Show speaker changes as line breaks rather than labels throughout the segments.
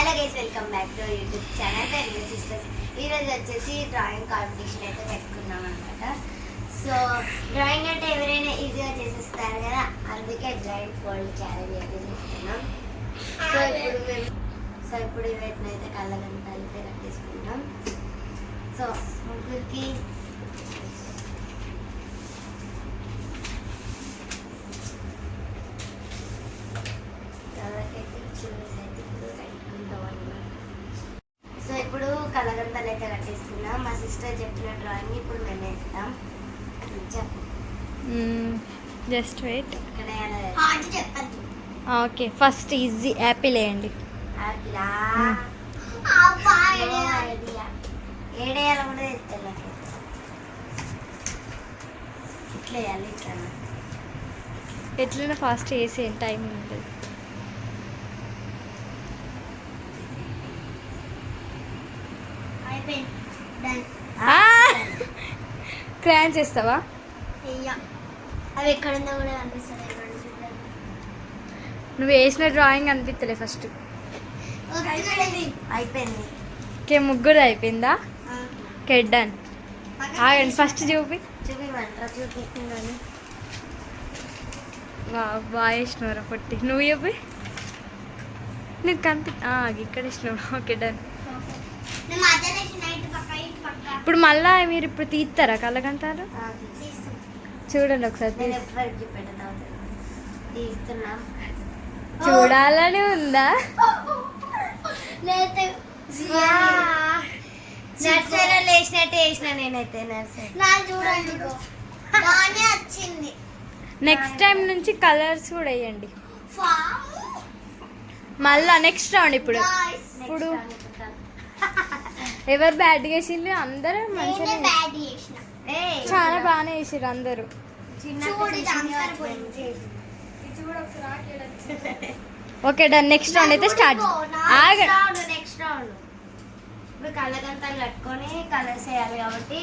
Hello guys, welcome back to YouTube channel Telugu sisters. ఈరోజు వచ్చేసి drawing competition అయితే పెట్టుకున్నాం అనమాట. సో డ్రాయింగ్ అంటే ఎవరైనా ఈజీగా చేసేస్తారు కదా, అందుకే డ్రాయింగ్ ఫోల్డ్ ఛాలెంజ్ అయితే చేస్తున్నాం. సో ఇప్పుడు వీటిని అయితే కళ్ళగంటలు అయితే కట్టేసుకుంటాం. సో ముగ్గురికి సో ఇప్పుడు కళ్ళగంతలు అయితే కట్టేసుకున్నాం. మా సిస్టర్ చెప్పిన డ్రాయింగ్ ఇప్పుడు మేము వేస్తాం.
Just wait.
చెప్పండి.
ఓకే, ఫస్ట్ ఈజీ యాపిల్ వేయండి.
ఏడేయాలి కూడా తెస్తాను. ఇట్లా వేయాలి, ఇట్లా
ఎట్లైనా ఫాస్ట్ వేసే టైం ఉంటుంది. క్రాన్ చేస్తావా?
అవి ఎక్కడుందో కూడా అనిపిస్తుంది.
నువ్వు వేసిన డ్రాయింగ్ అనిపిస్తలే ఫస్ట్.
అయిపోయింది.
ఓకే, ముగ్గురు అయిపోయిందా? Okay, done. ఆగండి, ఫస్ట్
చూపిమంటారా? చూపిస్తున్నాను.
బాగా వేసినవరా పొట్టి. నువ్వు చెప్పి నీకు ఇక్కడ వేసినావు. Okay, done. ఇప్పుడు మళ్ళా మీరు ఇప్పుడు తీస్తారా కళ్ళగంటారు? చూడండి ఒకసారి. చూడాలని ఉందా?
నర్సరీలో వేసినట్టు వేసిన నేనైతే. చూడండి, వచ్చింది.
నెక్స్ట్ టైం నుంచి కలర్స్ కూడా వేయండి. మళ్ళా నెక్స్ట్ రౌండ్. ఇప్పుడు ఎవరు బ్యాడ్ చేసిండ్రు? అందరూ మంచిగా చాలా బాగానే చేసిర్రు అందరూ. Okay, done. నెక్స్ట్ రౌండ్ అయితే స్టార్ట్.
నెక్స్ట్ రౌండ్ ఇప్పుడు కళ్ళగంతలు కట్టుకొని కలర్స్ వేయాలి కాబట్టి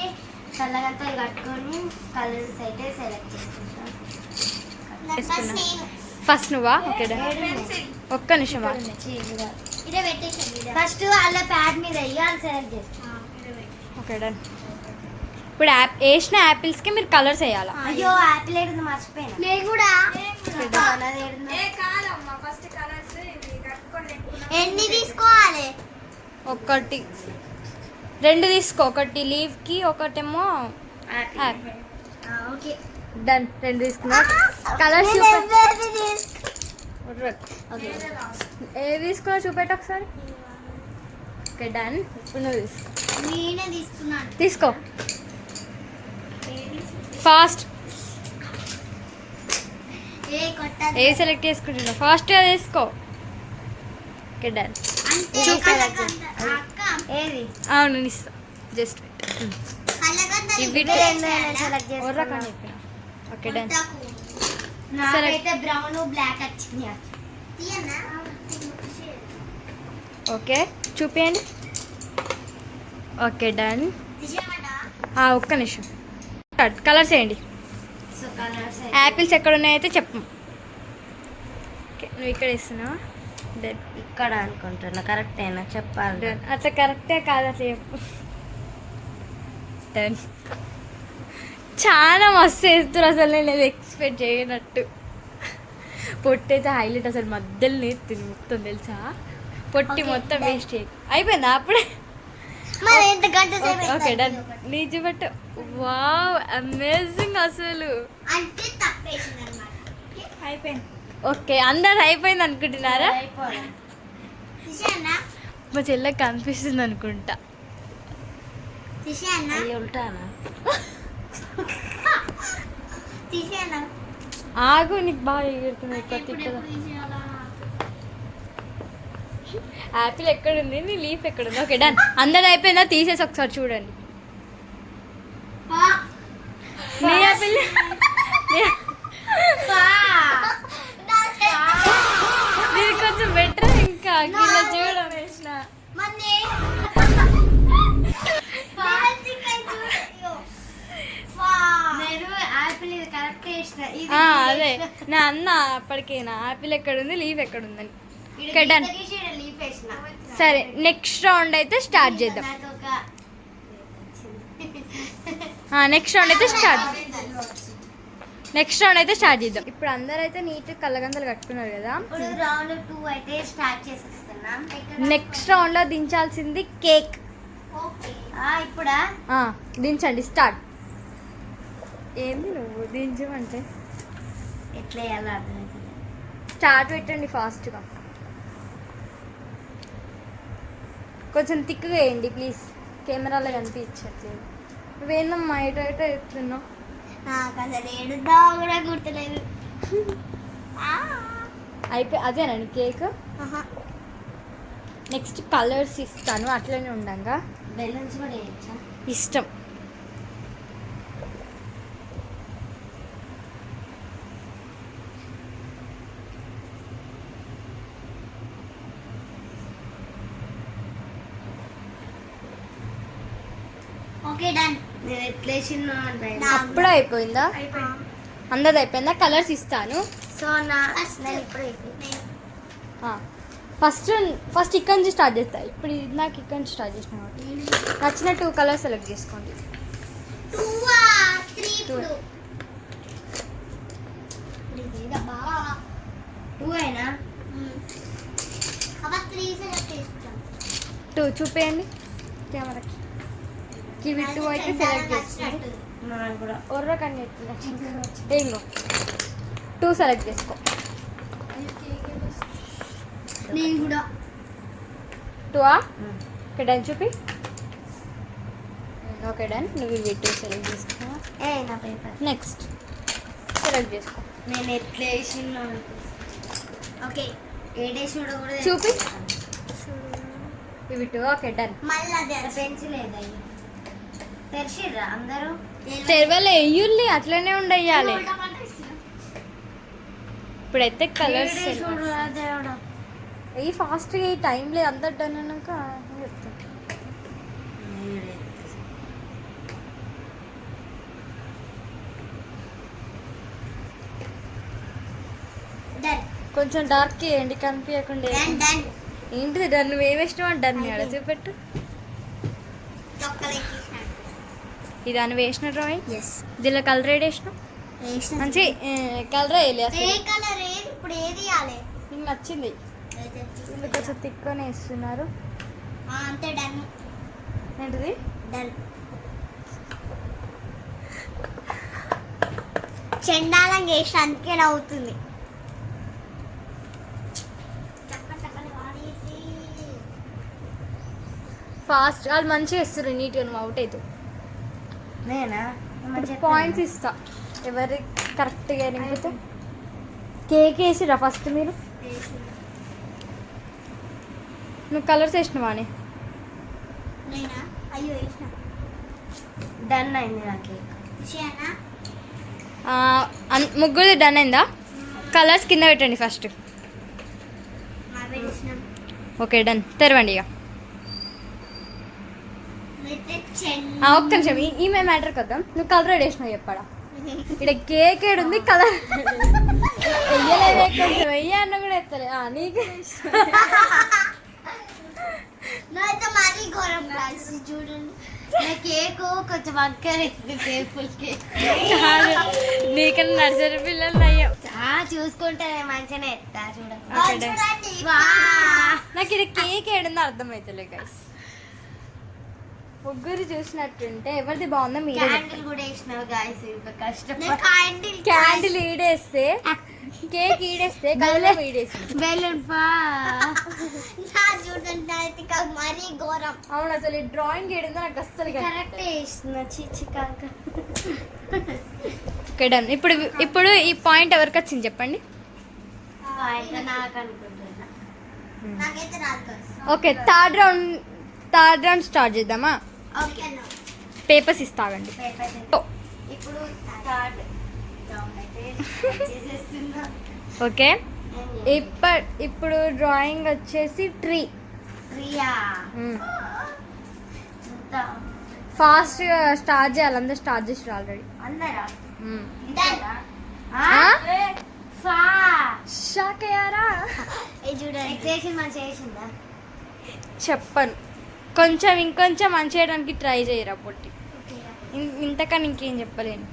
కళ్ళగంతలు కట్టుకొని కలర్స్ అయితే సెలెక్ట్ చేసుకుంటాం.
ఫస్ట్ నువ్వా? Okay, done. ఒక్క నిమిషం.
ఫస్ట్ వాళ్ళ ప్యాడ్ మీద వేయాలి, సెలెక్ట్ చేస్తాం.
Okay, done. ఇప్పుడు వేసిన యాపిల్స్కి మీరు కలర్స్ వేయాలా?
అయ్యో, యాపిల్ ఏడుంది మర్చిపోయినా. నేను కూడా ఎన్ని తీసుకోవాలి?
ఒకటి రెండు తీసుకో. ఒకటి లీవ్కి, ఒకటేమో యాపిల్.
Okay,
done. రెండు తీసుకున్నా. కలర్స్ ఏవి తీసుకున్నా చూపెట్టు ఒకసారి. Okay, done. ఇప్పుడు నువ్వు తీసుకో.
నేనే తీసుకున్నాను.
తీసుకో ఫాస్ట్. ఏ సెలెక్ట్ చేసుకుంటున్నావు? ఫాస్ట్గా తీసుకో. Okay, done. అవును, ఇస్తా. Just okay, done.
Brown black వచ్చింది.
ఓకే, చూపించండి. Okay, done. ఒక్క నిమిషం. కలర్స్ వేయండి. యాపిల్స్ ఎక్కడ ఉన్నాయైతే చెప్పు. ఓకే, నువ్వు ఇక్కడ వేస్తున్నావా? డన్.
ఇక్కడ అనుకుంటున్నా. కరెక్టేనా చెప్పాలి?
డన్. అట్లా కరెక్టే కాదు, అట్లా చెప్పు. డన్. చాలా మస్తు వేస్తారు అసలు. నేను ఎక్స్పెక్ట్ చేయనట్టు. పొట్టి అయితే హైలైట్ అసలు. మధ్యలో నేర్తుంది మొత్తం, తెలుసా? పొట్టి మొత్తం వేస్ట్ అయిపోయిందా అప్పుడే? Okay, done. నీ చూపట్టు. వావ్, అమేజింగ్ అసలు.
అయిపోయింది.
ఓకే, అందరు అయిపోయింది అనుకుంటున్నారా? మా చెల్లెకి కనిపిస్తుంది అనుకుంటా. ఆగు, నీకు బాగా ఎగురుతుంది. యాపిల్ ఎక్కడుంది? నీ లీఫ్ ఎక్కడుంది? Okay, done. అందరు అయిపోయిందా? తీసేసి ఒకసారి చూడండి. నీ యాపిల్ మీరు కొంచెం బెటర్. ఇంకా ఇలా చూడండి. అదే నా అన్న అప్పటికేనా యాపిల్ ఎక్కడుంది లీవ్ ఎక్కడుందని. సరే నెక్స్ట్ రౌండ్ అయితే స్టార్ట్ చేద్దాం.
నాకు ఒక
నెక్స్ట్ రౌండ్ అయితే స్టార్ట్ చేద్దాం. ఇప్పుడు అందరూ అయితే నీట్ కళ్ళగంతలు కట్టుకున్నారు కదా.
ఇప్పుడు రౌండ్ 2 అయితే స్టార్ట్ చేసేస్తున్నాం.
నెక్స్ట్ రౌండ్ లో దించాల్సింది కేక్.
ఓకే ఇప్పుడా
దించండి. స్టార్ట్. ఏంది నువ్వు దించమంటే
ఎట్లా వేయాలో అర్థమవుతుంది.
స్టార్ట్ పెట్టండి ఫాస్ట్గా. కొంచెం థిక్గా వేయండి ప్లీజ్, కెమెరాలో కనిపించట్లేదు. నువ్వేందమ్మా ఎటో ఎటో ఎత్తున్నావు.
నాకు అసలు ఏడుదా కూడా గుర్తులేదు.
అదేనండి కేక్. నెక్స్ట్ కలర్స్ ఇస్తాను, అట్లనే ఉండంగా.
బెలూన్స్ కూడా వేయచ్చా?
ఇష్టం.
Okay done. నేను ఎట్లా వేసినా
అప్పుడే అయిపోయిందా? అందరిది అయిపోయిందా? కలర్స్ ఇస్తాను.
సో నేను ఇప్పుడు
ఫస్ట్ ఇక్కడ నుంచి స్టార్ట్ చేస్తా. ఇప్పుడు నాకు ఇక్కడ నుంచి స్టార్ట్ చేసిన నచ్చిన 2 కలర్స్ సెలెక్ట్ చేసుకోండి. 2 చూపేయండి కెమెరాకి. కివి 2 అయితే సెలెక్ట్ చేసుకోండి. ఒర్ర కన్నీ ఏంగో 2 సెలెక్ట్ చేసుకో.
నేను కూడా
2 ఓకే డన్ చూపి. Okay done. నువ్వు ఇవి 2 సెలెక్ట్ చేసుకో.
నా పేపర్
నెక్స్ట్ సెలెక్ట్ చేసుకో.
నేను ఎట్లా వేసినా ఓకే ఏడేసుడు కూడా
చూపి. ఇవి 2 ఓకే డన్.
మళ్ళీ అదే పెన్సిల్ ఏదయ్యి తెరిచిర్రా అందరూ?
తెరవలే ఎయ్యుల్లి, అట్లనే ఉండేయాలి. ఇప్పుడైతే కలర్స్ ఈ ఫాస్ట్గా ఈ టైం లేదు. అంత డన్ అన్నాక చెప్తాను. కొంచెం డార్క్ వేయండి కనిపించకుండా. ఏంటిది డన్? నువ్వేమి ఇష్టం డన్ ఆడ చూపెట్టు. ఇది అని వేసిన డ్రాయింగ్. దీనిలో కలర్ ఏది వేసినావు? మంచి కలర్ వేయాలి.
ఇప్పుడు ఏది వేయాలి?
నీకు నచ్చింది. కొంచెం తిక్కునే వేస్తున్నారు.
అంతే డన్.
ఏంటిది
డన్. చెండాలంగా వేసి అందుకే నవ్వుతుంది.
ఫాస్ట్ వాళ్ళు మంచిగా ఇస్తారు నీట్గా. నువ్వు అవుట్ అవుతావు.
నేనా
పాయింట్స్ ఇస్తా ఎవరి కరెక్ట్గా నింపితే. కేక్ వేసిరా ఫస్ట్ మీరు? నువ్వు కలర్స్ వేసినావా అని?
నేనా? అయ్యో వేసిన. డన్ అయింది నా కేక్.
ముగ్గురు డన్ అయిందా? కలర్స్ కింద పెట్టండి ఫస్ట్. Okay done. తెరవండి ఇక. ఒక్క నిమిషం ఈమె మ్యాటర్ కదా. నువ్వు కలర్ వేసినావు చెప్పాడా? ఇక్కడ కేక్ ఏడుంది కలర్ వెయ్యలేదే. కొంచెం వెయ్యి అన్న కూడా ఎత్తలే. నీకు
చూడండి కేక్ కొంచెం అక్కర్లేదు.
నీకన్నా నర్సరీ పిల్లలు అయ్యా.
చూసుకుంటే మంచిగానే ఎత్తా. చూడండి
నాకు ఇక్కడ కేక్ ఏడుందో అర్థమవుతలే గైస్. ముగ్గురు చూసినట్టుంటే ఎవరిది బాగుందో మీరు.
క్యాండిల్ కూడా వేసినావు గాయ్స్. ఇంకా కష్టం.
క్యాండిల్ ఈడేస్తే కేక్ ఈడేస్తే కలర్ ఈడేసి
బెలూన్ చూడండి మరీ ఘోరం.
అవును అసలు ఈ డ్రాయింగ్ ఏడిందో నాకు అస్సలు
కరెక్ట్ వేసిన చిచ్చి కాక.
Okay done. ఇప్పుడు ఈ పాయింట్ ఎవరికి వచ్చింది చెప్పండి.
నాకు అనుకుంటున్నా. నాకైతే రాదు.
ఓకే థర్డ్ రౌండ్ స్టార్ట్ చేద్దామా? పేపర్స్ ఇస్తాగండి.
ఇప్పుడు థర్డ్ రౌండ్ అయితే చేసేస్తున్నా.
ఓకే ఇప్పుడు డ్రాయింగ్ వచ్చేసి ట్రీయా. ఫాస్ట్ స్టార్ట్ చేయాలి. అందరు స్టార్ట్ చేసి ఆల్రెడీ.
అందరా
షాక్ అయ్యారా?
చూడండి మంచిగా చేసిందా?
చెప్పను. కొంచెం ఇంకొంచెం మంచి చేయడానికి ట్రై చేయరా పొట్టి. ఇంతకన్నా ఇంకేం చెప్పలేను.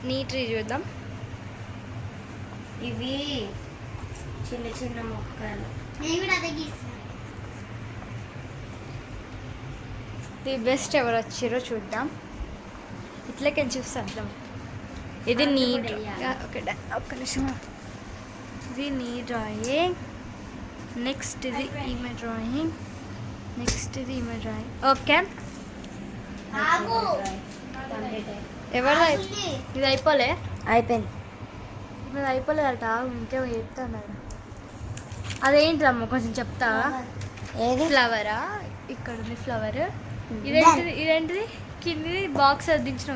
నీ ట్రీ చూద్దాం.
ఇవి చిన్న చిన్న మొక్కలు. నేను కూడా అదే గీస్తాను.
ది బెస్ట్ ఎవరు వచ్చారో చూద్దాం. ఇట్లకెళ్ళి చూస్తే అర్థం. ఇది నీ ఒక్క నిమిషం. ఇది నీ డ్రాయింగ్. నెక్స్ట్ ఇది ఈమె డ్రాయింగ్. నెక్స్ట్ ఇది ఈమె డ్రాయింగ్. ఓకే, ఎవరు ఇది అయిపోలే?
అయిపోయింది.
ఇది అయిపోలేదట. ఇంకేమో చెప్తాను. అదేంటి అమ్మ కొంచెం చెప్తావా?
ఏది?
ఫ్లవరా? ఇక్కడ ఉంది ఫ్లవర్. ఇదేంటిది? ఇదేంటిది? కింది బాక్స్ దించిన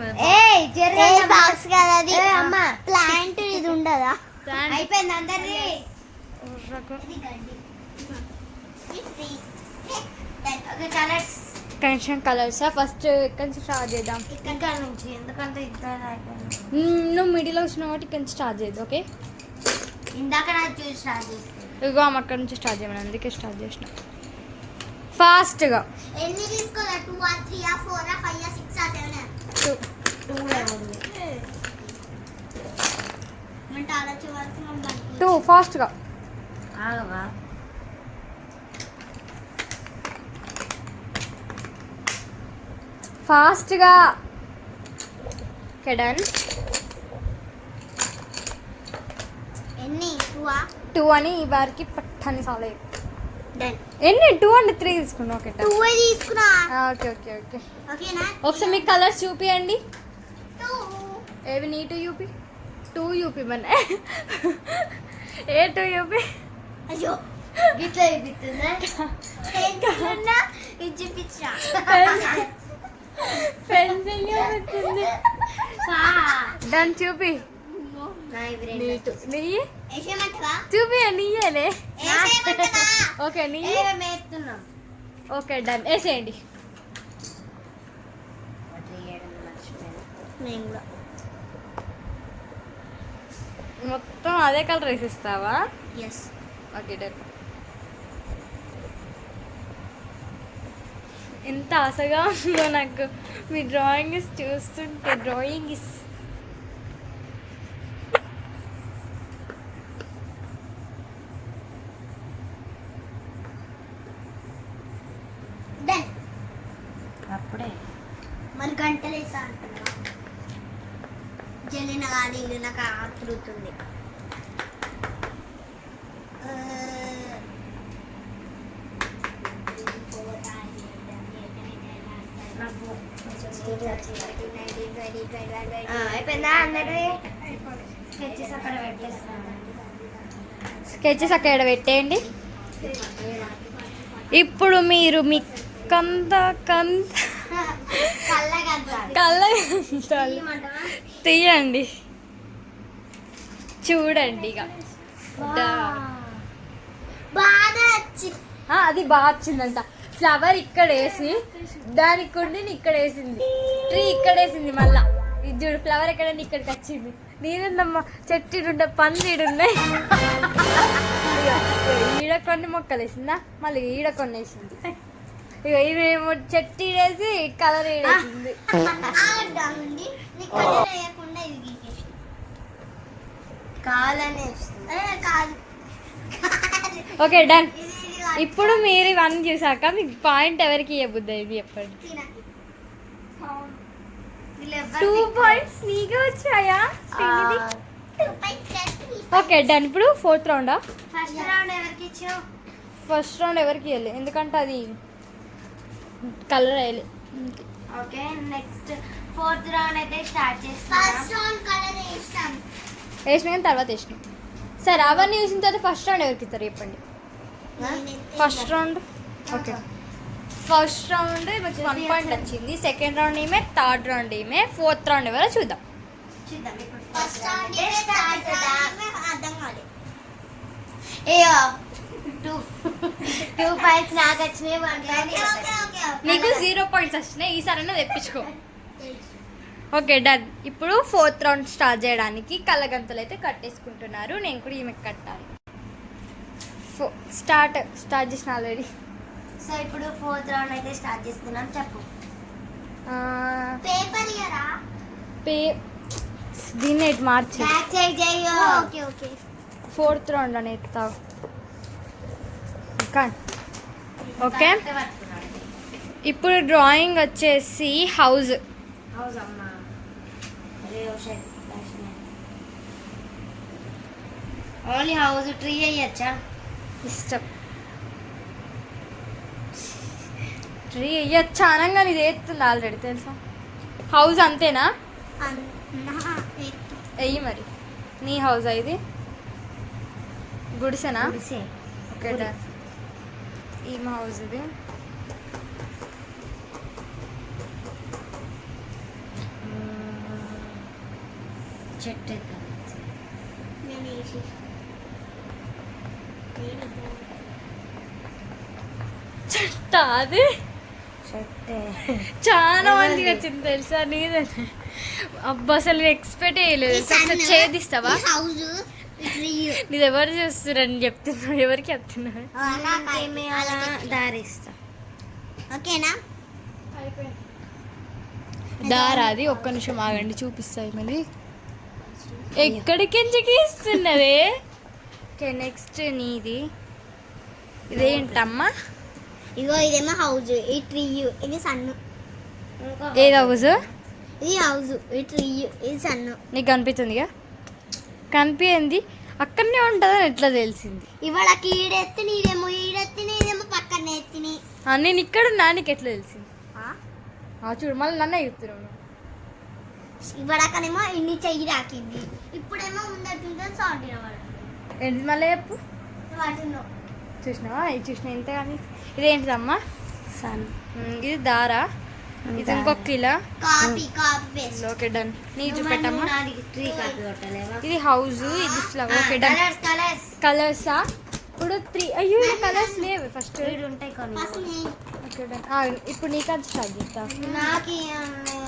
బాక్స్ కదా అది. అమ్మా ప్లాంట్ ఇది ఉండదా? అయిపోయింది అందరిది.
కొంచెం కలర్సా? ఫస్ట్ ఎక్కడి నుంచి స్టార్ట్ చేద్దాం?
ఇక్కడ నుంచి, ఎందుకంటే ఇద్దరు అయిపోయింది.
నువ్వు మిడిల్ వచ్చిన కాబట్టి ఇక్కడ నుంచి స్టార్ట్ చేద్దాం. ఓకే,
ఇందాక నాకు చూసి స్టార్ట్ చేస్తాను.
ఇగో అమ్మ అక్కడ నుంచి స్టార్ట్ చేయమని, అందుకే స్టార్ట్ చేసిన ఫాస్ట్గా.
ఎన్ని తీసుకోవాలి? 2 3 4 5 6 7
2 ఫాస్ట్గా.
ఆగవా?
ఫాస్ట్గా. డన్.
ఎన్ని?
2 అని ఈ వారికి పట్టని సాలే.
డన్.
ఎన్ని? 2 అంటే 3 తీసుకున్నావు. ఓకే,
2 తీసుకున్నా.
Okay okay okay.
ఓకేనా?
ఒకసారి మీ కలర్స్ చూపియండి.
2
ఏవి? నీ 2 యూపీ. 2 యూపీ మన ఏ 2 యూపీ?
అయ్యో గిట్లా చూపిస్తుందా? ఇది చూపించా.
పెన్సిల్ చూపిస్తుంది. దాన్ని చూపి. చూపి నీయేలే. ఓకే నీ. Okay done. వేసేయండి. మొత్తం అదే కలర్ వేసిస్తావా?
ఎస్.
Okay done. ఎంత ఆశగా ఉందో నాకు మీ డ్రాయింగ్ చూస్తుంటే. Drawing is
done. అప్పుడే మరి గంటలు వేసా అంటున్నా. జల్లిన కానీ ఇల్లు నాకు ఆతృతుంది. అయిపోయిందా అందరి స్కెచెస్ అక్కడ పెట్టేస్తాను.
స్కెచెస్ అక్కడ పెట్టేయండి. ఇప్పుడు మీరు మీ కళ్ళ తీయండి, చూడండి. ఇక అది బాగా వచ్చిందంట. ఫ్లవర్ ఇక్కడ వేసి దానికి ఉండి ఇక్కడ వేసింది. ట్రీ ఇక్కడ వేసింది. మళ్ళా ఇది చూడు, ఫ్లవర్ ఎక్కడండి ఇక్కడికి వచ్చింది. నేనేందమ్మా చెట్టు ఉండే పందిడు ఉన్నాయి. ఈడ కొన్ని మొక్కలు వేసిందా, మళ్ళీ ఈడ కొన్ని వేసింది. ఇక ఇవేమో చెట్టు వేసి కలర్ వేసింది. Okay done. ఇప్పుడు మీరు ఇవన్నీ చూసాక మీకు పాయింట్ ఎవరికి ఇవ్వబుద్ది ఇది చెప్పండి. 2 పాయింట్స్ నీకే వచ్చాయా? Okay done. ఇప్పుడు 4th రౌండా? ఫస్ట్ రౌండ్ ఎవరికి ఇవ్వాలి, ఎందుకంటే అది కలర్ వేయాలి.
ఓకే నెక్స్ట్ 4th రౌండ్ అయితే స్టార్ట్ చేస్తాం. ఫస్ట్ రౌండ్ కలర్ వేస్తాం.
వేసిన కానీ తర్వాత వేసినాం. సరే అవన్నీ చూసిన తర్వాత ఫస్ట్ రౌండ్ ఎవరికి ఇస్తారు చెప్పండి. First round. Okay first round మీకు 1 పాయింట్ వచ్చింది. సెకండ్ రౌండ్ ఏమే, థర్డ్ రౌండ్ ఏమే, 4th రౌండ్ ఎవరో చూద్దాం.
ఫస్ట్ రౌండ్ స్టార్ట్ చేద్దాం. అర్థం కాలేదు. 2 పాయింట్స్ నాకు వచ్చినాయి.
నీకు 0 పాయింట్స్ వచ్చినాయి. ఈసారైనా తెప్పించుకో. Okay done. ఇప్పుడు 4th రౌండ్ స్టార్ట్ చేయడానికి కళ్ళగంతలు అయితే కట్టేసుకుంటున్నారు. నేను కూడా ఈమె కట్టాలి. స్టార్ట్ చేసిన ఆల్రెడీ.
సో ఇప్పుడు 4th రౌండ్ అయితే స్టార్ట్ చేస్తున్నాం. చెప్పు.
ఆ,
పేపర్ ఇయరా?
దీన్ని ఇటు మార్చి
బ్యాక్ సైడ్ చేయో. Okay okay.
4th రౌండ్ అని ఎత్తావు. ఓకే, ఇప్పుడు డ్రాయింగ్ వచ్చేసి హౌస్.
హౌస్ అమ్మా. ఓన్లీ హౌస్, ట్రీ అయ్యచ్చా?
ఇష్టం. ట్రీ వేయచ్చా అనగా ఇది ఎత్తుంది ఆల్రెడీ తెలుసా. హౌస్ అంతేనా? వెయ్యి మరి. నీ హౌస్ ఇది గుడిసెనా? Okay done. ఈ మా హౌస్ ఇది.
చెట్టు
చెట్ట అది
చెట్టే.
చాలా మంచిగా వచ్చింది తెలుసా. నీదే అబ్బా, అసలు ఎక్స్పెక్ట్ చేయలేదు. ఒకసారి ఛేదిస్తావా? నీది ఎవరు చూస్తున్నారని చెప్తున్నా. ఎవరికి చెప్తున్నా?
దారిస్తా. ఓకేనా?
దారా అది. ఒక్క నిమిషం ఆగండి, చూపిస్తాయి మళ్ళీ. ఎక్కడికి ఇస్తున్నదే? ఓకే, నెక్స్ట్ నీది. ఇదేంటమ్మా?
ఇగో ఇదేమో హౌస్, ఈ ట్రీ, ఇది సన్ను.
ఏది హౌస్?
ఇది హౌస్, ఈ ట్రీ, ఇది సన్ను.
నీకు కనిపిస్తుందిగా? కనిపించింది. అక్కడనే ఉంటుందని ఎట్లా తెలిసింది?
ఇవాళకి ఈడెత్తి నీదేమో, ఈడెత్తి నీదేమో పక్కన ఎత్తిని.
నేను ఇక్కడ ఉన్నా, నీకు ఎట్లా తెలిసింది? చూడు, మళ్ళీ నన్నే చెప్తున్నాను.
ఇవ్వడాకనేమో ఇన్ని చెయ్యి రాకింది, ఇప్పుడేమో ముందర సౌండ్
ఏంటి మళ్ళీ చెప్పు.
వాటిలో
చూసినావా? ఇది చూసినా ఎంత కానీ. ఇదేంటిదమ్మా?
సన్.
ఇది దారా. ఇది ఇంకొక ఇలా.
Copy paste.
Okay done. నీ చూపెట్టమ్మా.
Tree copy కొట్టలేవా?
ఇది హౌస్, ఇది ఫ్లవర్. Okay done. కలర్సా? ఇప్పుడు 3. అయ్యో, కలర్స్ లేవు. ఫస్ట్
ఉంటాయి కొన్ని.
Okay done. ఇప్పుడు నీకు అది స్టార్ట్ చేస్తా.
నాకు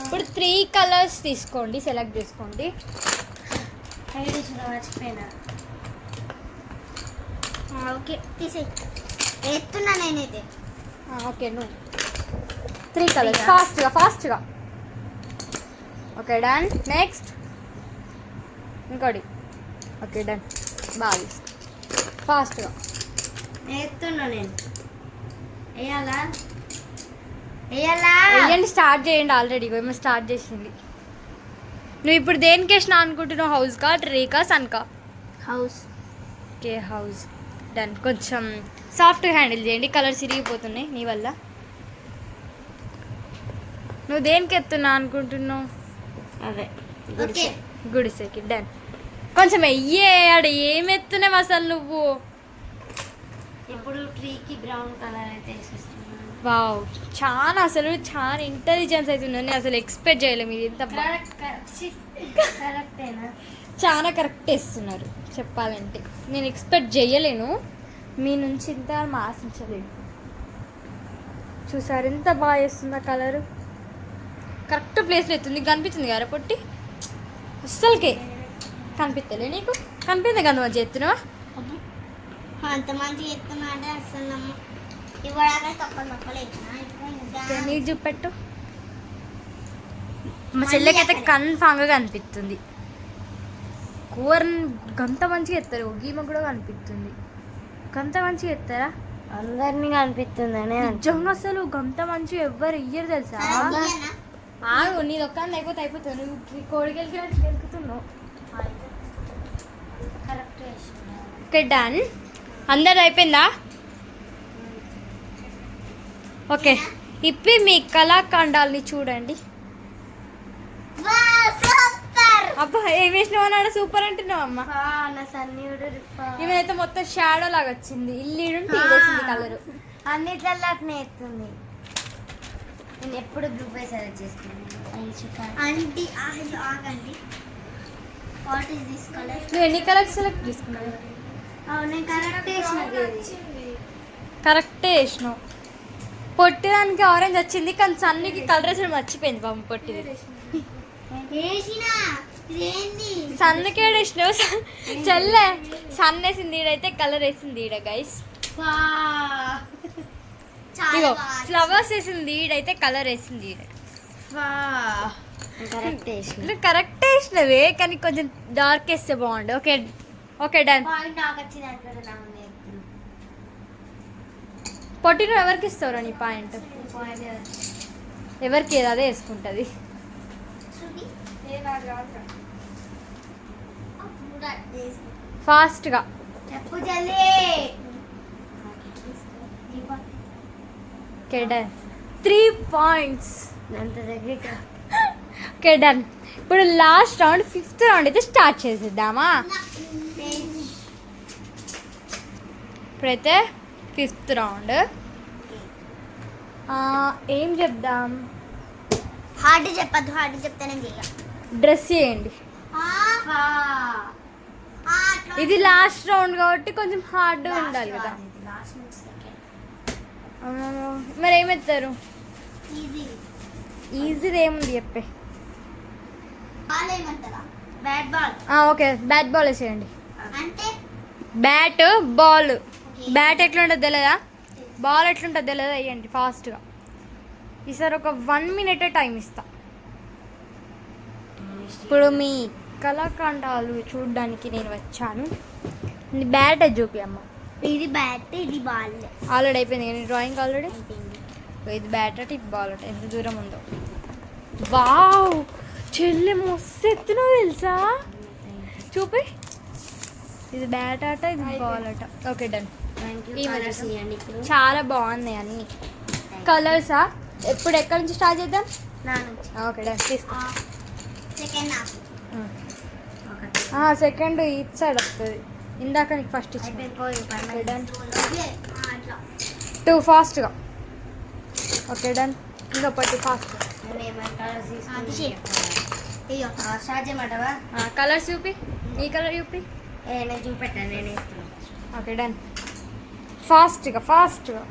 ఇప్పుడు 3 కలర్స్ తీసుకోండి, సెలెక్ట్ చేసుకోండి.
మర్చిపోయినా. ఓకే, తీసే ఎత్తున్నా నేనైతే.
ఓకే, నువ్వు 3 కలర్స్ ఫాస్ట్గా. Okay done. నెక్స్ట్ ఇంకోటి. Okay done. బాగా ఫాస్ట్గా
ఎత్తున్నా నేను. వేయాలా?
వేయండి, స్టార్ట్ చేయండి. ఆల్రెడీ ఏమో స్టార్ట్ చేసింది. నువ్వు ఇప్పుడు దేనికి వేసినా అనుకుంటున్నావు? హౌస్కా, ట్రీకా, సన్కా?
హౌస్.
Okay, house done. కొంచెం సాఫ్ట్గా హ్యాండిల్ చేయండి, కలర్స్ ఇరిగిపోతున్నాయి నీ వల్ల. నువ్వు దేనికి ఎత్తున్నా అనుకుంటున్నావు?
అదే
ఓకే, గుడిసెకి. డన్. కొంచెం వెయ్యే. ఆడ ఏం ఎత్తున్నావు అసలు నువ్వు?
ఇప్పుడు ట్రీకి బ్రౌన్ కలర్ అయితే వేసేస్తున్నాను.
వావ్, చాలా అసలు చాలా ఇంటెలిజెన్స్ అవుతుందని అసలు ఎక్స్పెక్ట్ చేయలేము. ఇది ఎంత
కరెక్టేనా?
చాలా కరెక్ట్ వేస్తున్నారు చెప్పాలంటే. నేను ఎక్స్పెక్ట్ చేయలేను మీ నుంచి, ఇంత ఆశించలేను. చూసారు ఎంత బాగా వేస్తుందా కలరు? కరెక్ట్ ప్లేస్లో ఎత్తుంది. కనిపిస్తుంది కదా పొట్టి? అస్సలకే కనిపిస్తలే నీకు? కనిపించింది కదా మంచి ఎత్తున్నావా?
అంత మంచిగా ఎత్తున్నా అంటే అసలు నమ్మ. ఇవ్వడానికి తొక్కలు
నీకు చూపెట్టు. మా చెల్లెకైతే కన్ఫామ్గా కనిపిస్తుంది. కూరని గంత మంచిగా ఎత్తారు. గీమ కూడా కనిపిస్తుంది. గంత మంచిగా ఎత్తారా?
అందరినీ కనిపిస్తుందని
నిజంగా అసలు గంత మంచిగా ఎవ్వరు ఇయ్యరు తెలుసా. ఆగు, నీది ఒక్క అయిపోతుంది. నువ్వు కోడికెళ్ళి వెళ్తున్నావు.
కరెక్ట్.
Okay done. అందరు అయిపోయిందా? ఓకే, ఇప్పి మీ కళాఖండాలని చూడండి. అబ్బా, ఏం వేసినావు అన్నాడు? సూపర్ అంటున్నావు అమ్మ. ఇవైతే మొత్తం షాడో లాగా వచ్చింది. ఇల్లు కలర్
అన్నిట్లలో అట్నే ఎత్తుంది. నేను ఎప్పుడు బ్లూ పై సెలెక్ట్ చేస్తున్నాను. ఆగండి. What is this colour?
నువ్వు ఎన్ని కలర్స్ సెలెక్ట్ చేసుకున్నావు?
నేను
కరెక్టే వేసినావు. పొట్టిదానికి ఆరెంజ్ వచ్చింది, కానీ సన్నికి కలర్ వేసడం మర్చిపోయింది బాబు. పొట్టిది సన్నుకే వేసినావు. చెల్లె సన్ వేసింది ఈడైతే కలర్ వేసింది ఈడ. గైస్ ఇగో ఫ్లవర్స్ వేసింది ఈడైతే కలర్ వేసింది ఈడ
కరెక్ట్ వేసిన
నువ్వు కరెక్ట్ వేసినవే కానీ కొంచెం డార్క్ వేస్తే బాగుండు. Okay okay done.
పాయింట్ నాకు వచ్చింది అనుకుంటున్నాను.
పొట్టి నువ్వు ఎవరికి ఇస్తావురా నీ పాయింట్? ఎవరికి ఏదో అదే వేసుకుంటుంది. ఫాస్ట్గా
చెప్పు జల్దీ.
Okay done. 3 points.
అంత దగ్గర
ఓకే డన్. ఇప్పుడు లాస్ట్ రౌండ్ 5th రౌండ్ అయితే స్టార్ట్ చేసేద్దామా? ఇప్పుడైతే 5th రౌండ్ ఏం చెప్దాం?
హార్డ్ చెప్పద్దు, హార్డ్ చెప్తానే చెయ్య.
డ్రెస్ చేయండి. ఇది లాస్ట్ రౌండ్ కాబట్టి కొంచెం హార్డ్ ఉండాలి కదా. మరి ఏమెత్తారు? ఈజీది ఏముంది చెప్పే.
Bat ball
okay bat ball వేసేయండి.
అంటే
బ్యాట్ బాల్. బ్యాట్ ఎట్లుంటుంది తెలియదా, బాల్ ఎట్లుంటుంది తెలియదా, వేయండి ఫాస్ట్గా. ఈసారి ఒక 1 minute టైం ఇస్తా. ఇప్పుడు మీ కళాఖండాలు చూడడానికి నేను వచ్చాను. బ్యాట్ అది చూపి అమ్మ.
ఇది బ్యాట్, ఇది బాల్.
ఆల్రెడీ అయిపోయింది నేను డ్రాయింగ్ ఆల్రెడీ. ఇది బ్యాట్ అట, ఇది బాల్ అట. ఎంత దూరం ఉందో. వావ్ చెల్లె మస్తు ఎత్తునో తెలుసా. చూపి. ఇది బ్యాట్ ఆట, ఇది బాల్ ఆట. Okay done. చాలా బాగున్నాయి అన్ని కలర్సా. ఎప్పుడు ఎక్కడి నుంచి స్టార్ట్ చేద్దాం? Okay done. తీసుకో. సెకండ్ ఇట్ సైడ్ వస్తుంది. ఇందాక నీకు ఫస్ట్ ఇచ్చింది. 2 ఫాస్ట్గా. Okay done. ఇంకొకటి ఫాస్ట్గా. కలర్స్ చూపి. ఈ కలర్ చూపి.
నేను చూపెట్టాను, నేను వేస్తున్నాను.
Okay done. ఫాస్ట్గా ఫాస్ట్గా.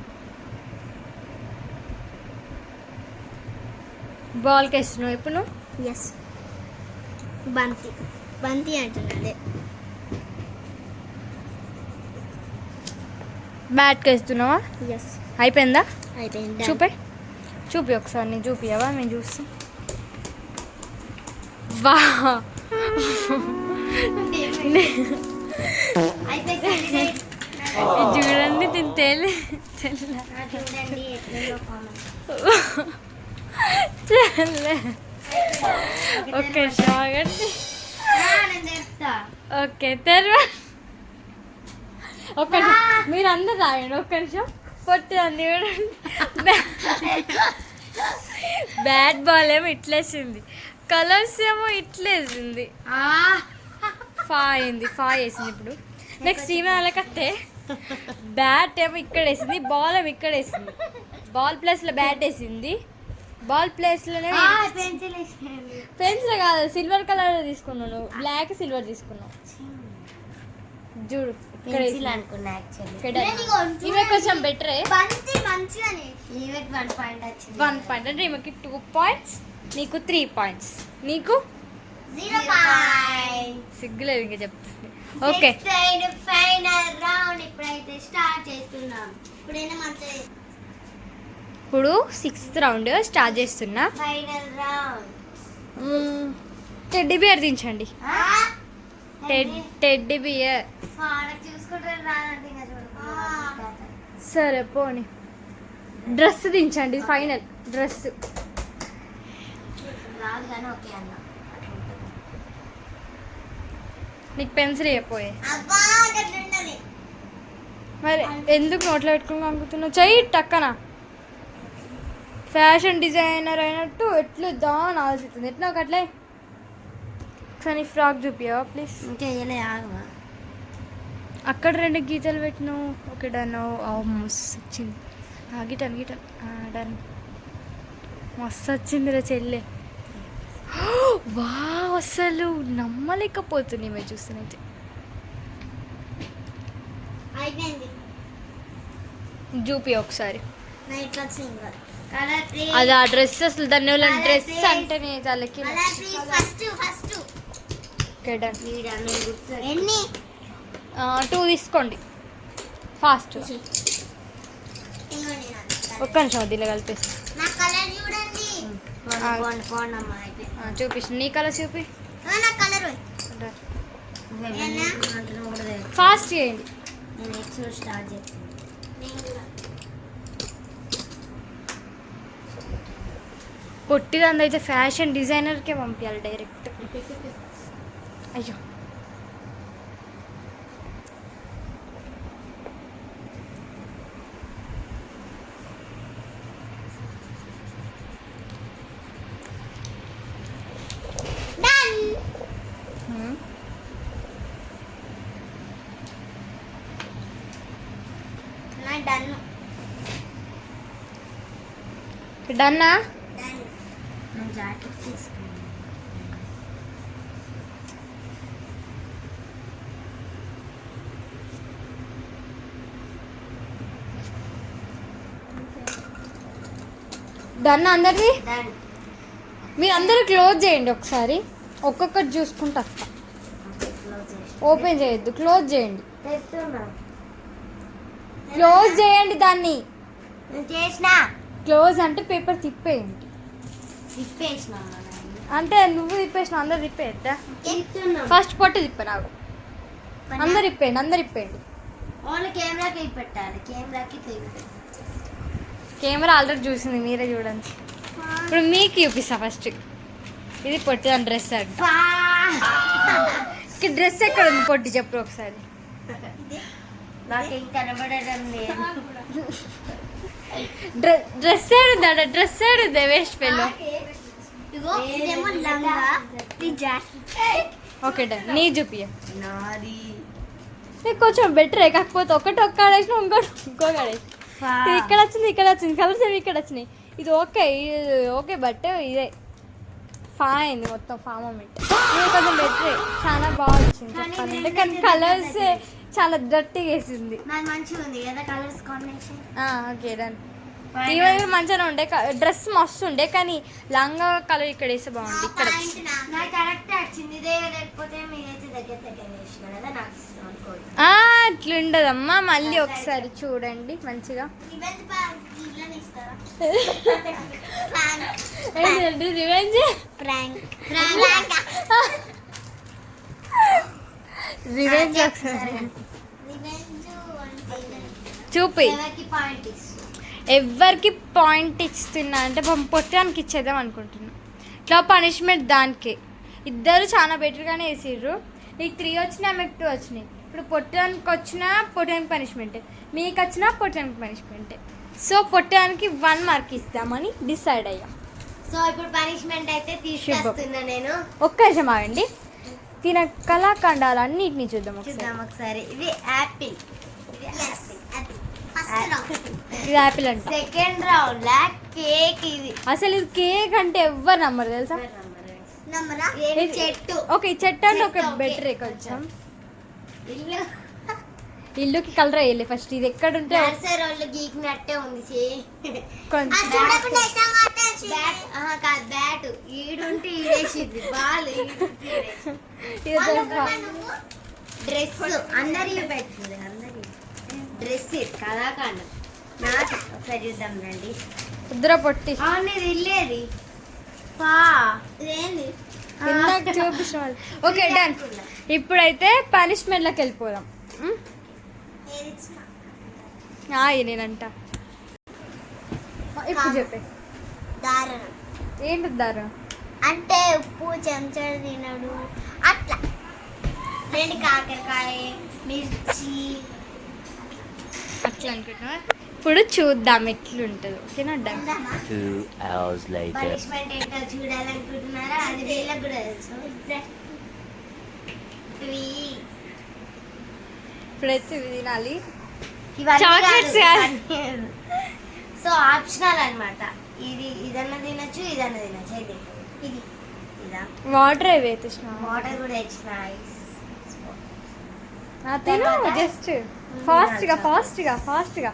బాల్కి వేస్తున్నావు ఇప్పుడు నువ్వు.
ఎస్ బంతి, బంతి అంటున్నది.
బ్యాట్కి వేస్తున్నావా?
ఎస్
అయిపోయిందా?
అయిపోయింది.
చూపి చూపి ఒకసారి. నేను చూపియవా? నేను చూస్తాను. వా చూడండి దీని
చూడండి
ఓకే షాగండి. ఓకే తెరవ. ఒక్క మీరు అందరు రాయండి. ఒక్క నిమిషం. పొట్టి అంది చూడండి. బ్యాట్ బాల్ ఏమో ఇట్లేసింది, కలర్స్ ఏమో ఇట్లేసింది. ఫా అయింది, ఫా వేసింది. ఇప్పుడు నెక్స్ట్ ఈమె అలాకత్తే బ్యాట్ ఏమో ఇక్కడ వేసింది, బాల్ ఏమో ఇక్కడ వేసింది. బాల్ ప్లేస్లో బ్యాట్ వేసింది, బాల్ ప్లేస్లోనే పెన్సిల్ కాదు సిల్వర్ కలర్ తీసుకున్నాను. బ్లాక్ సిల్వర్ తీసుకున్నావు చూడు. ఈమె కొంచెం బెటరే. 1 point అంటే ఈమెకి 2 points, నీకు 3 points, నీకు సిగ్గులేదు ఇంకా చెప్తుంది. ఓకే
ఫైనల్ రౌండ్ ఇప్పుడైతే స్టార్ట్ చేస్తున్నాం.
ఇప్పుడు 6th రౌండ్ స్టార్ట్ చేస్తున్నా.
Final round.
టెడ్డీ బియర్ దించండి. Teddy bear. సరే పోనీ. డ్రెస్ దించండి. Final dress. నీకు పెన్సిల్ అయిపోయే మరి ఎందుకు నోట్లో పెట్టుకుని అనుకుంటున్నావు? చెయ్యి టక్కన. ఫ్యాషన్ డిజైనర్ అయినట్టు ఎట్లు దా అని ఆలోచిస్తుంది. ఎట్లా ఒకట్లే ఒకసారి ఫ్రాక్ చూపియావా ప్లీజ్? అక్కడ 2 గీతలు పెట్టినావు. Okay done. మస్తు వచ్చింది. గిటన్ గిటన్ డన్. మస్తు వచ్చిందిరా చెల్లె. వా అసలు నమ్మలేకపోతుంది మేము చూస్తున్నైతే. చూపి ఒకసారి. అది ఆ డ్రెస్ అసలు దాన్ని వాళ్ళ డ్రెస్ అంటేనే వాళ్ళకి. Okay done. 2 తీసుకోండి ఫాస్ట్. ఒక్క నిమిషం వద్దు కలిపేసి
నా కలర్ చూడండి. పోండమ్మా అయిపోయి
చూపిస్తు నీ కలర్ చూపి.
నా కలర్
ఫాస్ట్ చేయండి.
నేను ఎక్స్ప్లోర్ స్టార్ట్ చేస్తాను.
పొట్టిదందైతే ఫ్యాషన్ డిజైనర్కే పంపించాలి డైరెక్ట్. అయ్యో డన్నా.
జాకెట్ తీసుకున్నాను.
డన్ అందరిది.
డన్.
మీరు అందరూ క్లోజ్ చేయండి ఒకసారి, ఒక్కొక్కటి చూసుకుంటా వస్తా. ఓపెన్ చేయొద్దు, క్లోజ్ చేయండి. క్లోజ్ చేయండి దాన్ని.
చేసిన
క్లోజ్ అంటే పేపర్ తిప్పేయండి.
తిప్పేసిన
అంటే నువ్వు తిప్పేసిన అందరు తిప్పేయద్దా? ఫస్ట్ పొట్టు తిప్పనావు. అందరు ఇప్పేయండి, అందరు ఇప్పేయండి.
ఓన్లీ కెమెరాకి పెట్టాలి. కెమెరాకి
కెమెరా ఆల్రెడీ చూసింది, మీరే చూడండి. ఇప్పుడు మీకు చూపిస్తా ఫస్ట్. ఇది పొట్టి దాని డ్రెస్ అండి. డ్రెస్ ఎక్కడ ఉంది పొట్టి చెప్పు ఒకసారి.
నాకు ఇంకా కనబడడం లేదు.
డ్రెస్ ఏడుందా? డ్రెస్ ఏడుందా? వేస్ట్ పెళ్ళి. Okay done. నీ చూపియ. కొంచెం బెటరే, కాకపోతే ఒకటి ఒక్క ఆడేసిన ఇంకోటి ఆడేసి. ఇది ఇక్కడ వచ్చింది, ఇక్కడ వచ్చింది, కలర్స్ ఏవి ఇక్కడ వచ్చినాయి. ఇది ఓకే, ఇది ఓకే, బట్ ఇదే ఫా అయింది మొత్తం. ఫా మూమెంట్ ఇది కొంచెం బెటరే, చాలా బాగా వచ్చింది చెప్పాలంటే. కానీ కలర్స్ చాలా డర్టీగా వేసింది.
మంచిగా ఉంది కదా కలర్స్ కాంబినేషన్.
Okay done. ఇవన్నీ మంచిగా ఉండే, డ్రెస్ మస్తు ఉండే, కానీ లంగా కలర్ ఇక్కడ వేస్తే బాగుంది. ఇక్కడ
కరెక్ట్ వచ్చింది ఇదే, లేకపోతే మీరైతే దగ్గర దగ్గర వేసిన కదా నాకు ఇష్టం అనుకోండి.
అట్లుండదమ్మా, మళ్ళీ ఒకసారి చూడండి మంచిగా. ఏంటంటే రివెంజ్ రివెంజ్ ఒకసారి చూపి. ఎవరికి పాయింట్ ఇస్తున్నా అంటే పొట్టానికి ఇచ్చేద్దాం అనుకుంటున్నా. ఇట్లా పనిష్మెంట్ దానికి ఇద్దరు చాలా బెటర్గానే వేసిర్రు. నీకు 3 వచ్చినాయి, ఆమెకు 2 వచ్చినాయి. ఇప్పుడు పొట్టానికి వచ్చినా పొట్టానికి పనిష్మెంటే, మీకు వచ్చినా పొట్టానికి పనిష్మెంటే. సో పొట్టానికి 1 మార్క్ ఇస్తామని డిసైడ్ అయ్యాం.
సో ఇప్పుడు పనిష్మెంట్ అయితే తీసుకొస్తున్నా నేను.
ఒక్క నిమిషం ఆగండి, తిన కళాఖండాలన్నిటిని చూద్దాం
ఒకసారి. ఇది యాపిల్,
ఇది యాపిల్ అంటే.
సెకండ్ రౌండ్ లా కేక్. ఇది
అసలు ఇది కేక్ అంటే ఎవ్వరు నమ్మరు తెలుసా.
చెట్టు.
ఓకే చెట్టు అంటే ఒక బెటర్ కొంచెం. ఇల్లుకి కలర్ వేయాలి ఫస్ట్. ఇది ఎక్కడ ఉంటే
వాళ్ళు గీకినట్టే ఉంది. బ్యాట్ ఈడుంటే ఈడేసింది బాల్. డ్రెస్ అందరి పెట్టింది, అందరి డ్రెస్ కళాఖండం. నాకు ఒకసారి చూద్దాం రండి.
కుదుర పొట్టి
ఇది ఇల్లేది ఇదేంది
చూపించిన. Okay done. ఇప్పుడైతే పనిష్మెంట్లోకి వెళ్ళిపోదాం. నేనంట ఇప్పుడు చెప్పే.
దారుణం.
ఏంటి దారుణం
అంటే ఉప్పు చెంచాడు తినడు అట్లా. రెండు కాకరకాయ, మిర్చి
అట్లా అనుకుంటున్నా. ఇప్పుడు చూద్దాం ఎట్లుంటుందో. ఓకేనా డన్.
2 hours later.
పనిష్మెంట్ ఏంటో చూడాలనుకుంటున్నారా? అది వీళ్ళకి కూడా తెలుసు.
ఇప్పుడైతే ఇవి తినాలి.
చాక్లెట్స్ సో ఆప్షనల్ అన్నమాట. ఇది ఇదన్నా తినచ్చు, ఇదన్నా తినచ్చు. అయితే ఇది ఇదా
వాటర్ అవి అయితే
వాటర్ కూడా ఇచ్చిన.
జస్ట్ ఫాస్ట్గా ఫాస్ట్గా ఫాస్ట్గా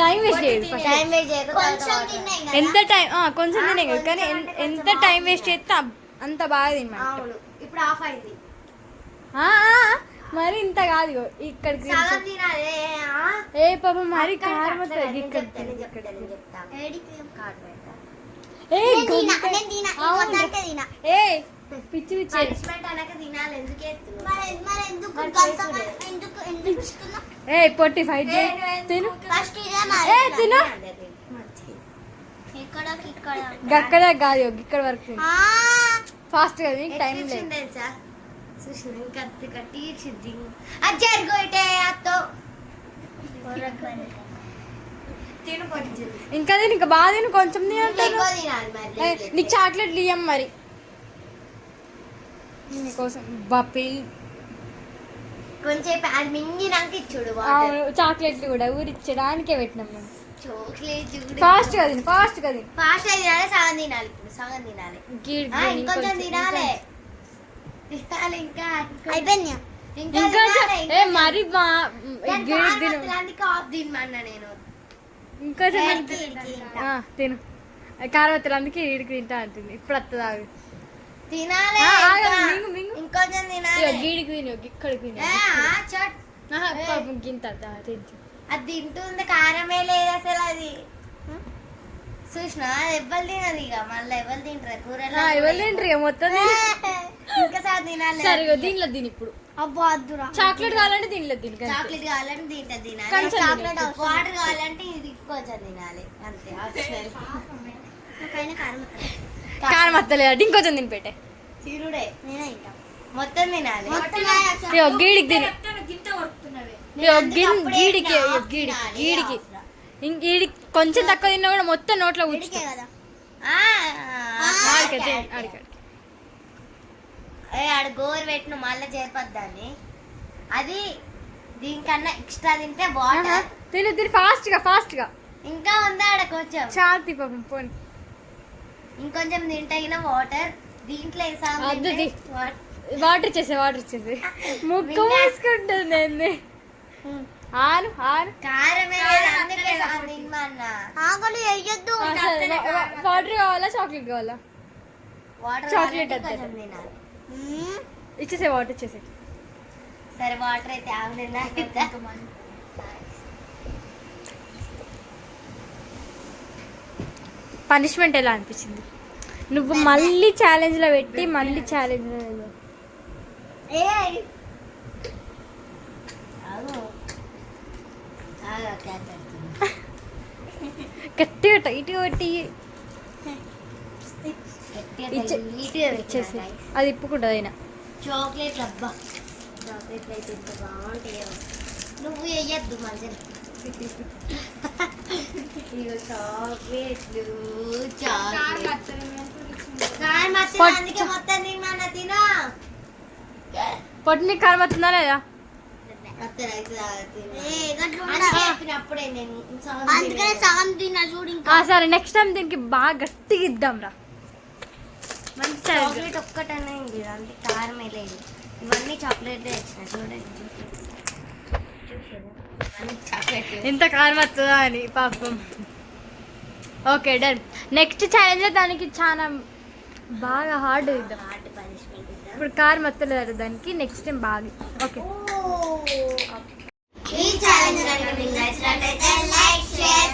టైం వేస్ట్ చేయదు. ఎంత టైం కొంచెం తినే కదా, కానీ ఎంత టైం వేస్ట్ చేస్తే అంత బాగా తినమాట.
ఇప్పుడు ఆఫ్ అయింది.
మరి ఇంత కాదు ఇగో ఇక్కడికి
సగం తినాలి
ఏ పాప మరి కారం వస్తుంది ఇక్కడ ఏ ఏ పిచ్చి పిచ్చి
పనిష్మెంట్ అనక తినాలి ఎందుకు
ఏ పొట్టి ఫైట్ తిను ఏ తిను అక్కడ కాదు ఇక్కడ వరకు తిను ఫాస్ట్ గా నీకు టైం లేదు
తెలుసా సుష్మి కత్తి కట్టి ఇచ్చింది అది జరుగుతే అత్తో తిను పట్టి
ఇంకా తిను ఇంకా బాగా తిను కొంచెం తిను
ఎక్కువ తినాలి మరి
నీకు చాక్లెట్లు ఇయ్యం మరి నీకోసం బప్పిల్
కొంచెం అది మింగినాక ఇచ్చుడు
అవును చాక్లెట్లు కూడా ఊరిచ్చడానికే పెట్టినాం మేము
చాక్లెట్
ఫాస్ట్ గా తిను ఫాస్ట్ గా తిను
ఫాస్ట్ తినాలి సగం తినాలి ఇప్పుడు సగం తినాలి ఇంకొంచెం తినాలి తినాలి ఇంకా అయిపోయింది ఇంకా
ఏ మరి
ఆఫ్ తినమన్నా నేను
ఇంకా తిను కారవత్తలు అందుకే ఈడికి తింటా అంటుంది ఇప్పుడు వస్తుంది ఆగు
తినాలి ఇంకొంచెం తినాలి
గీడికి తిను ఇక్కడికి తిను గింత తింటు
అది తింటుంది కారమే లేదు అసలు అది చూసిన ఎవ్వరు తినదు ఇక మళ్ళీ ఎవరు తింటారు కూరలో
ఎవరు తింటారు మొత్తం
ఇంకా సార్ తినాలి
సరే దీనిలో తిని ఇప్పుడు
అబ్బో అద్దురా
చాక్లెట్ కావాలంటే దీనిలో తిని
చాక్లెట్ కావాలంటే దీంట్లో తినాలి
కొంచెం
చాక్లెట్ వాటర్ కావాలంటే ఇది కొంచెం తినాలి అంతే ఆప్షనల్
కారం వస్తలేదు ఇంకొంచెం తిని పెట్టే
చిరుడే నేనే ఇంకా మొత్తం తినాలి
గీడికి తిని గీడికి గీడికి గీడికి కొంచెం తక్కువ తిన్నా కూడా మొత్తం నోట్లో కూర్చుంటే
ఆడ గోరు పెట్టిన మళ్ళీ చేపద్దాన్ని అది దీనికన్నా ఎక్స్ట్రా తింటే వాటర్
తిని తిని ఫాస్ట్ గా
ఇంకా ఉందా ఆడ కొంచెం
చాతి పాపం పోని
ఇంకొంచెం తింటే వాటర్ దీంట్లో
వాటర్ ఇచ్చేసే ముక్కు వేసుకుంటుంది ఏంది ఆను
కారమే అందుకే వేయొద్దు
వాటర్ కావాలా చాక్లెట్ కావాలా
వాటర్
చాక్లెట్
తినాలి
ఇచ్చేసే వాటర్ ఇచ్చేసే
సరే వాటర్ అయితే ఆగలేదా
పనిష్మెంట్ ఎలా అనిపించింది నువ్వు మళ్ళీ ఛాలెంజ్ లో పెట్టి మళ్ళీ ఛాలెంజ్ గట్టిగా టైట్ కొట్టి ఇచ్చేసి అది ఇప్పుకుంటుంది అయినా
చాక్లెట్ అబ్బా చాక్లెట్లు అయితే ఇంత బాగుంటాయో నువ్వు వేయద్దు మంచిగా ఇగో చాక్లెట్లు అందుకే మొత్తం తిన్నా తినా
పొట్టిని కారం వస్తుందా లేదా సరే నెక్స్ట్ టైం దీనికి బాగా గట్టిగా ఇద్దాం రా మంచి
చాక్లెట్ ఒక్కటనే అంటే కారమే లేదు ఇవన్నీ చాక్లెట్ తెచ్చిన చూడండి
ఎంత కారం వస్తుందా అని పాపం ఓకే డన్ నెక్స్ట్ ఛాలెంజ్ దానికి చాలా బాగా హార్డ్ ఇద్దాం ఇప్పుడు కారం వస్తలేదు దానికి నెక్స్ట్ టైం బాగా ఓకే
ఈ ఛాలెంజ్ కనుక మీకు నచ్చినట్లయితే లైక్ షేర్